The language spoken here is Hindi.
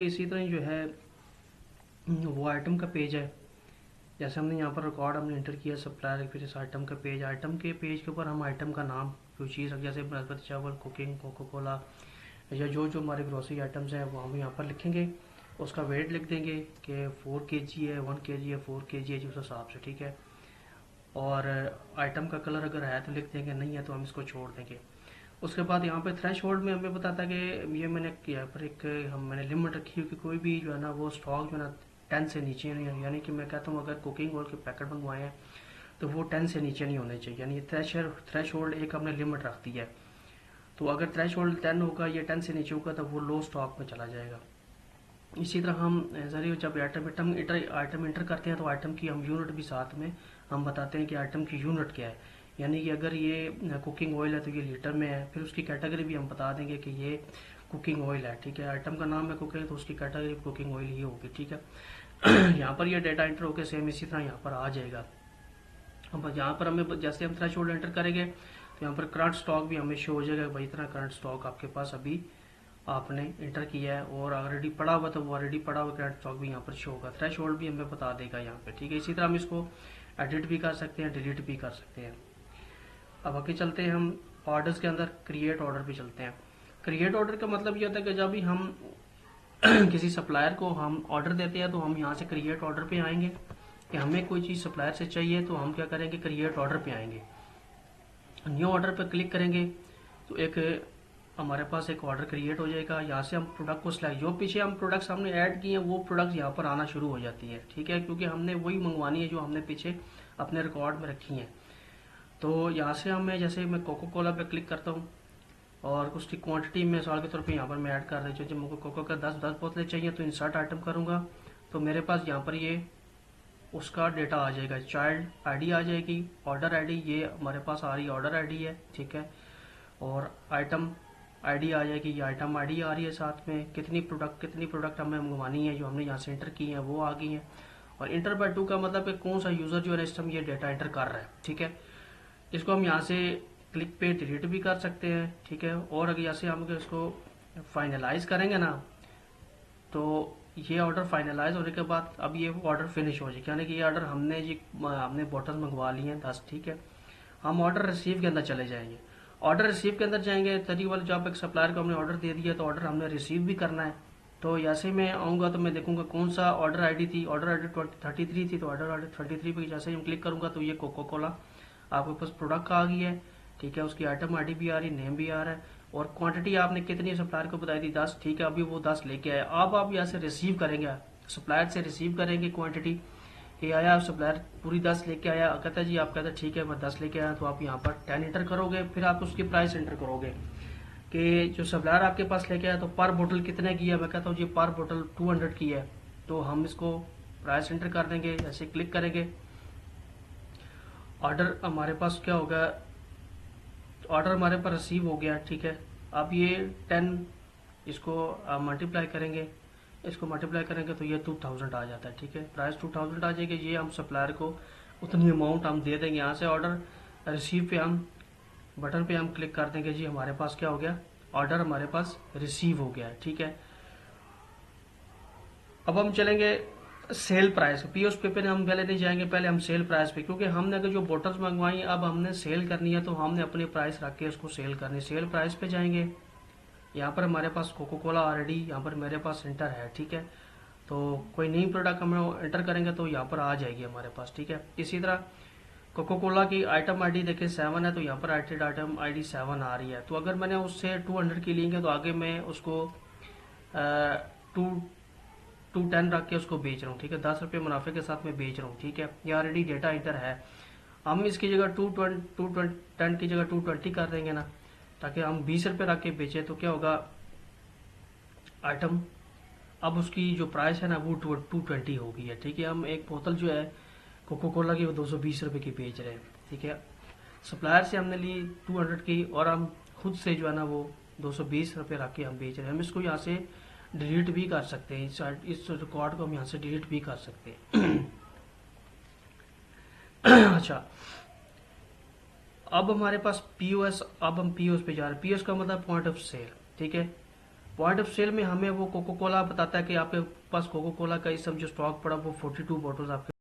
इसी तरह जो है वो आइटम का पेज है। जैसे हमने यहाँ पर रिकॉर्ड हमने इंटर किया सप्लायर, फिर इस आइटम का पेज, आइटम के पेज के ऊपर हम आइटम का नाम कोई चीज़ जैसे बासमती चावल, कुकिंग, कोको कोला या जो जो हमारे ग्रोसरी आइटम्स हैं वो हम यहाँ पर लिखेंगे। उसका वेट लिख देंगे कि 4 kg है, 1 kg है, 4 kg है, जिस हिसाब से, ठीक है। और आइटम का कलर अगर है तो लिख देंगे, नहीं है तो हम इसको छोड़ देंगे। उसके बाद यहाँ पे थ्रेश होल्ड में हमें बताता है कि ये मैंने किया पर एक मैंने लिमिट रखी है कि कोई भी जो है ना वो स्टॉक जो है ना 10 से नीचे नहीं है। यानी कि मैं कहता हूँ अगर कुकिंग ऑयल के पैकेट मंगवाए हैं तो वो 10 से नीचे नहीं होने चाहिए। यानी थ्रेश होल्ड एक हमने लिमिट रख दी है। तो अगर थ्रेश होल्ड 10 होगा या 10 से नीचे होगा तो वो लो स्टॉक में चला जाएगा। इसी तरह हम जरिए जब आइटम इंटर करते हैं तो आइटम की हम यूनिट भी साथ में हम बताते हैं कि आइटम की यूनिट क्या है। यानी कि अगर ये कुकिंग ऑयल है तो ये लीटर में है। फिर उसकी कैटेगरी भी हम बता देंगे कि ये कुकिंग ऑयल है, ठीक है। आइटम का नाम है कुकिंग तो उसकी कैटेगरी कुकिंग ऑयल ही होगी, ठीक है। यहाँ पर ये डेटा इंटर होकर सेम इसी तरह यहाँ पर आ जाएगा। अब यहाँ पर हमें जैसे हम थ्रेशोल्ड एंटर करेंगे तो यहाँ पर करंट स्टॉक भी हमें शो हो जाएगा, भाई इतना करंट स्टॉक आपके पास अभी आपने इंटर किया है और ऑलरेडी पड़ा हुआ तो वो ऑलरेडी पड़ा हुआ करंट स्टॉक भी यहाँ पर शो होगा। थ्रेश होल्ड भी हमें बता देगा यहाँ पे, ठीक है। इसी तरह हम इसको एडिट भी कर सकते हैं, डिलीट भी कर सकते हैं। अब आगे चलते हैं हम ऑर्डर्स के अंदर क्रिएट ऑर्डर पे चलते हैं। क्रिएट ऑर्डर का मतलब ये होता है कि जब भी हम किसी सप्लायर को हम ऑर्डर देते हैं तो हम यहाँ से क्रिएट ऑर्डर पे आएंगे कि हमें कोई चीज़ सप्लायर से चाहिए तो हम क्या करेंगे, क्रिएट ऑर्डर पे आएंगे। न्यू ऑर्डर पर क्लिक करेंगे तो एक हमारे पास एक ऑर्डर क्रिएट हो जाएगा। यहाँ से हम प्रोडक्ट को सिलेक्ट, जो पीछे हम प्रोडक्ट्स हमने ऐड किए हैं वो प्रोडक्ट्स यहाँ पर आना शुरू हो जाती है, ठीक है, क्योंकि हमने वही मंगवानी है जो हमने पीछे अपने रिकॉर्ड में रखी हैं। तो यहाँ से हमें, जैसे मैं कोको कोला पे क्लिक करता हूँ और उसकी क्वांटिटी में सवाल के तौर पे यहाँ पर मैं ऐड कर रही हूँ। जब मुझे कोको का 10 बोतलें चाहिए तो इंसर्ट आइटम करूँगा तो मेरे पास यहाँ पर ये उसका डेटा आ जाएगा। चाइल्ड आईडी आ जाएगी, ऑर्डर आईडी ये हमारे पास आ रही ऑर्डर आईडी है, ठीक है। और आइटम आईडी आ जाएगी, ये आइटम आईडी आ रही है। साथ में कितनी प्रोडक्ट हमें मंगवानी है जो हमने यहाँ से इंटर की है वो आ गई है। और इंटर बाय 2 का मतलब है कौन सा यूज़र जो है इस टाइम ये डेटा इंटर कर रहा है, ठीक है। इसको हम यहाँ से क्लिक पे डिलीट भी कर सकते हैं, ठीक है। और अगर जैसे हम इसको फाइनलाइज करेंगे ना तो ये ऑर्डर फाइनलाइज होने के बाद अब ये ऑर्डर फिनिश हो जाएगा। यानी कि ये ऑर्डर हमने बॉटल मंगवा लिए हैं 10, ठीक है। हम ऑर्डर रिसीव के अंदर चले जाएंगे। ऑर्डर रिसीव के अंदर जाएंगे तरी वाले, जब एक सप्लायर को हमने ऑर्डर दे दिया तो ऑर्डर हमने रिसीव भी करना है। तो जैसे मैं आऊँगा तो मैं देखूंगा कौन सा ऑर्डर आईडी थी। ऑर्डर आईडी 33 थी तो ऑर्डर आईडी 33 पे जैसे ही हम क्लिक करूंगा तो ये कोको कोला आपके पास प्रोडक्ट आ गई है, ठीक है। उसकी आइटम आईडी भी आ रही, नेम भी आ रहा है। और क्वांटिटी आपने कितनी सप्लायर को बताई थी, 10, ठीक है। अभी वो 10 लेके आए। अब आप यहाँ से रिसीव करेंगे, सप्लायर से रिसीव करेंगे क्वांटिटी। ये आया सप्लायर पूरी 10 लेके आया, कहता है जी, आप कहते हैं ठीक है मैं 10 लेके आया, तो आप यहाँ पर 10 इंटर करोगे। फिर आप उसकी प्राइस इंटर करोगे कि जो सप्लायर आपके पास लेके आया तो पर बोतल कितने की है। मैं कहता हूँ जी पर बोतल 200 की है, तो हम इसको प्राइस इंटर कर देंगे। ऐसे क्लिक करेंगे, ऑर्डर हमारे पास क्या होगा, ऑर्डर हमारे पास रिसीव हो गया, ठीक है। अब ये 10 इसको मल्टीप्लाई करेंगे, इसको मल्टीप्लाई करेंगे तो ये 2000 आ जाता है, ठीक है। प्राइस 2000 आ जाएगी। ये हम सप्लायर को उतनी अमाउंट हम दे देंगे। यहाँ से ऑर्डर रिसीव पे हम बटन पे हम क्लिक कर देंगे, जी हमारे पास क्या हो गया, ऑर्डर हमारे पास रिसीव हो गया है, ठीक है। अब हम चलेंगे सेल प्राइस, पीओएस पे हम पहले नहीं जाएंगे, पहले हम सेल प्राइस पे, क्योंकि हमने अगर जो बोटल्स मंगवाई अब हमने सेल करनी है तो हमने अपनी प्राइस रख के उसको सेल करनी है। सेल प्राइस पे जाएंगे, यहाँ पर हमारे पास कोको कोला ऑलरेडी यहाँ पर मेरे पास इंटर है, ठीक है। तो कोई नई प्रोडक्ट हम एंटर करेंगे तो यहाँ पर आ जाएगी हमारे पास, ठीक है। इसी तरह कोको कोला की आइटम आईडी देखिए 7 है तो यहाँ पर आइटम आईडी 7 आ रही है। तो अगर मैंने उससे 200 की ली है तो आगे मैं उसको 210 रख के उसको बेच रहा हूँ, ठीक है। 10 रुपये मुनाफे के साथ मैं बेच रहा हूँ, ठीक है। ये ऑलरेडी डेटा इंटर है। हम इसकी जगह 210 की जगह 220 कर देंगे ना, ताकि हम 20 रुपये रख के बेचें। तो क्या होगा, आइटम अब उसकी जो प्राइस है ना वो 220 हो गई है, ठीक है। हम एक बोतल जो है कोको कोला की वो 220 रुपये की बेच रहे हैं, ठीक है। सप्लायर से हमने ली 200 की और हम खुद से जो है ना वो 220 रुपये रख के हम बेच रहे हैं। हम इसको यहाँ से डिलीट भी कर सकते हैं, इस रिकॉर्ड को हम यहाँ से डिलीट भी कर सकते हैं। अच्छा, अब हमारे पास पीओएस, अब हम पीओएस पे जा रहे हैं। पीओएस का मतलब पॉइंट ऑफ सेल, ठीक है। पॉइंट ऑफ सेल में हमें वो कोको कोला बताता है कि आपके पास कोको कोला का इस समय जो स्टॉक पड़ा वो 42 बॉटल्स आपके